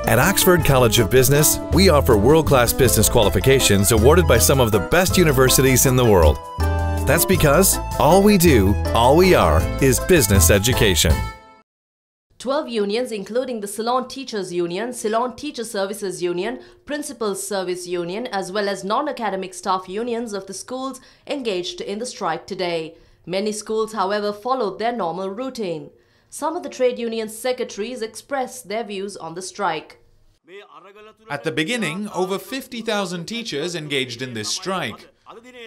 At Oxford College of Business, we offer world-class business qualifications awarded by some of the best universities in the world. That's because all we do, all we are, is business education. 12 unions, including the Ceylon Teachers Union, Ceylon Teacher Services Union, Principals Service Union, as well as non-academic staff unions of the schools engaged in the strike today. Many schools, however, followed their normal routine. Some of the trade union secretaries expressed their views on the strike. At the beginning, over 50,000 teachers engaged in this strike.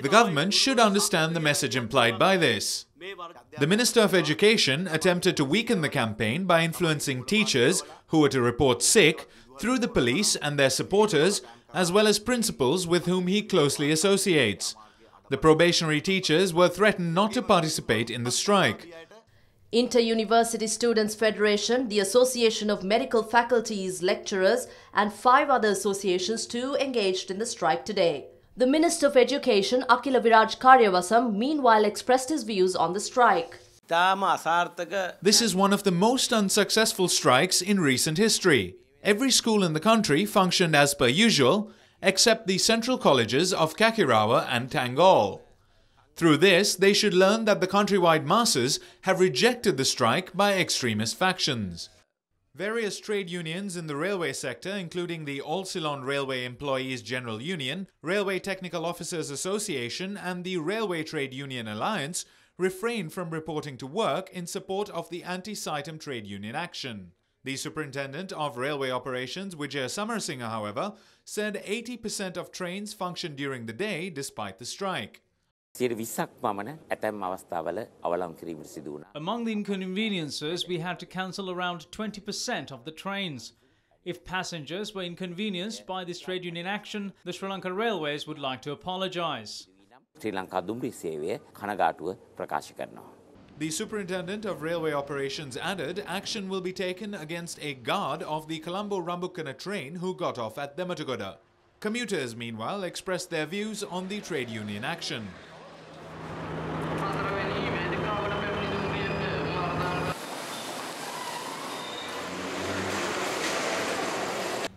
The government should understand the message implied by this. The Minister of Education attempted to weaken the campaign by influencing teachers who were to report sick through the police and their supporters, as well as principals with whom he closely associates. The probationary teachers were threatened not to participate in the strike. Inter-University Students' Federation, the Association of Medical Faculties Lecturers and 5 other associations too engaged in the strike today. The Minister of Education, Akila Viraj Karyavasam, meanwhile expressed his views on the strike. This is one of the most unsuccessful strikes in recent history. Every school in the country functioned as per usual, except the central colleges of Kakirawa and Tangol. Through this, they should learn that the countrywide masses have rejected the strike by extremist factions. Various trade unions in the railway sector, including the All Ceylon Railway Employees General Union, Railway Technical Officers Association and the Railway Trade Union Alliance, refrained from reporting to work in support of the anti-SITEM trade union action. The Superintendent of Railway Operations, Vijay Samarasinghe, however, said 80% of trains functioned during the day despite the strike. Among the inconveniences, we had to cancel around 20% of the trains. If passengers were inconvenienced by this trade union action, the Sri Lanka Railways would like to apologise. The Superintendent of Railway Operations added action will be taken against a guard of the Colombo-Rambukkana train who got off at Dematugoda. Commuters, meanwhile, expressed their views on the trade union action.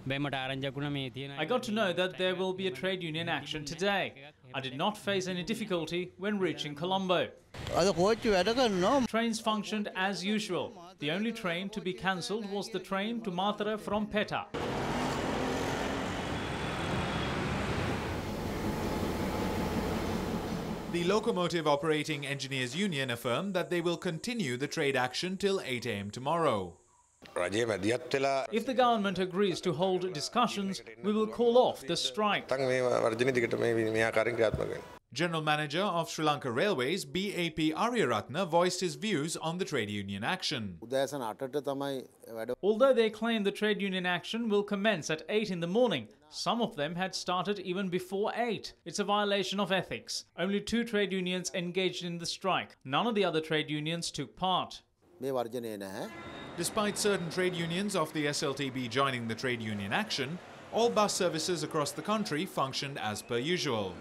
I got to know that there will be a trade union action today. I did not face any difficulty when reaching Colombo. Trains functioned as usual. The only train to be cancelled was the train to Mathura from Peta. The Locomotive Operating Engineers Union affirmed that they will continue the trade action till 8 AM tomorrow. If the government agrees to hold discussions, we will call off the strike. General Manager of Sri Lanka Railways, BAP Aryaratna, voiced his views on the trade union action. Although they claim the trade union action will commence at 8 in the morning, some of them had started even before 8. It's a violation of ethics. Only 2 trade unions engaged in the strike. None of the other trade unions took part. Despite certain trade unions of the SLTB joining the trade union action, all bus services across the country functioned as per usual.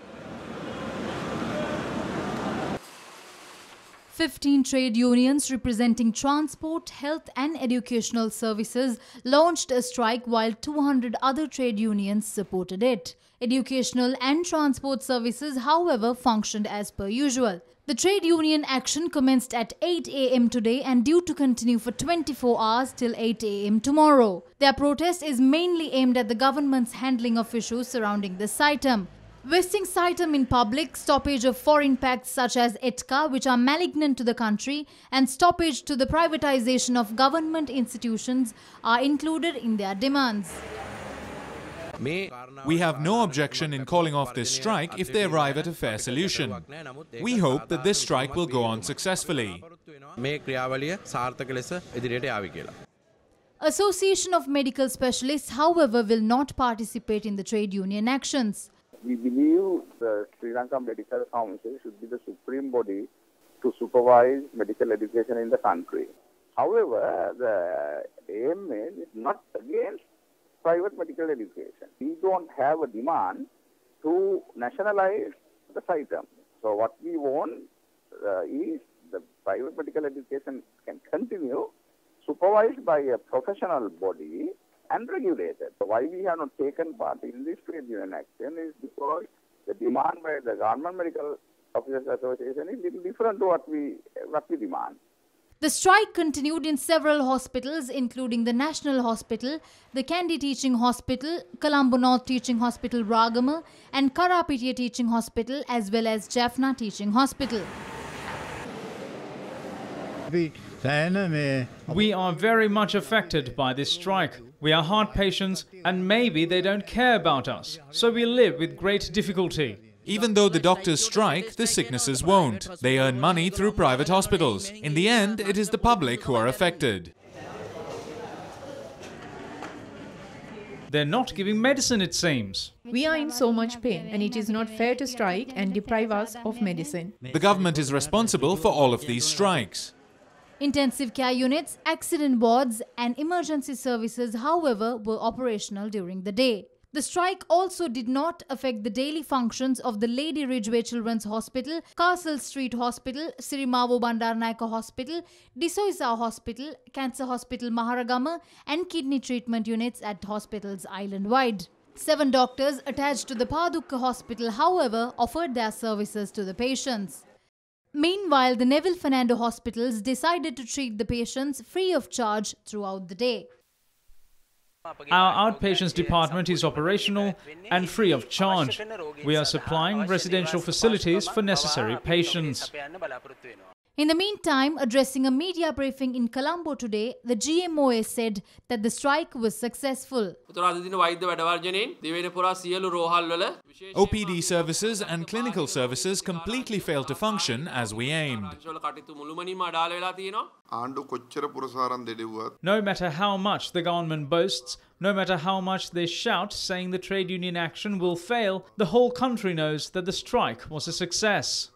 15 trade unions representing transport, health and educational services launched a strike while 200 other trade unions supported it. Educational and transport services, however, functioned as per usual. The trade union action commenced at 8 AM today and due to continue for 24 hours till 8 AM tomorrow. Their protest is mainly aimed at the government's handling of issues surrounding the SITEM. Vesting SITEM in public, stoppage of foreign pacts such as ETCA, which are malignant to the country, and stoppage to the privatization of government institutions are included in their demands. We have no objection in calling off this strike if they arrive at a fair solution. We hope that this strike will go on successfully. Association of Medical Specialists, however, will not participate in the trade union actions. We believe the Sri Lanka Medical Council should be the supreme body to supervise medical education in the country. However, the aim is not against private medical education. We don't have a demand to nationalize the SITEM. So what we want is the private medical education can continue supervised by a professional body and regulated. Why we have not taken part in this trade union action is because the demand by the Government Medical Officers Association is little different to what we demand. The strike continued in several hospitals, including the National Hospital, the Kandy Teaching Hospital, Colombo North Teaching Hospital, Ragama, and Karapitiya Teaching Hospital, as well as Jaffna Teaching Hospital. We are very much affected by this strike. We are heart patients and maybe they don't care about us. So we live with great difficulty. Even though the doctors strike, the sicknesses won't. They earn money through private hospitals. In the end, it is the public who are affected. They're not giving medicine, it seems. We are in so much pain and it is not fair to strike and deprive us of medicine. The government is responsible for all of these strikes. Intensive care units, accident wards, and emergency services, however, were operational during the day. The strike also did not affect the daily functions of the Lady Ridgeway Children's Hospital, Castle Street Hospital, Sirimavo Bandaranaike Hospital, Disoisa Hospital, Cancer Hospital Maharagama, and kidney treatment units at hospitals island-wide. 7 doctors attached to the Padukka Hospital, however, offered their services to the patients. Meanwhile, the Neville Fernando hospitals decided to treat the patients free of charge throughout the day. Our outpatients department is operational and free of charge. We are supplying residential facilities for necessary patients. In the meantime, addressing a media briefing in Colombo today, the GMOA said that the strike was successful. OPD services and clinical services completely failed to function as we aimed. No matter how much the government boasts, no matter how much they shout saying the trade union action will fail, the whole country knows that the strike was a success.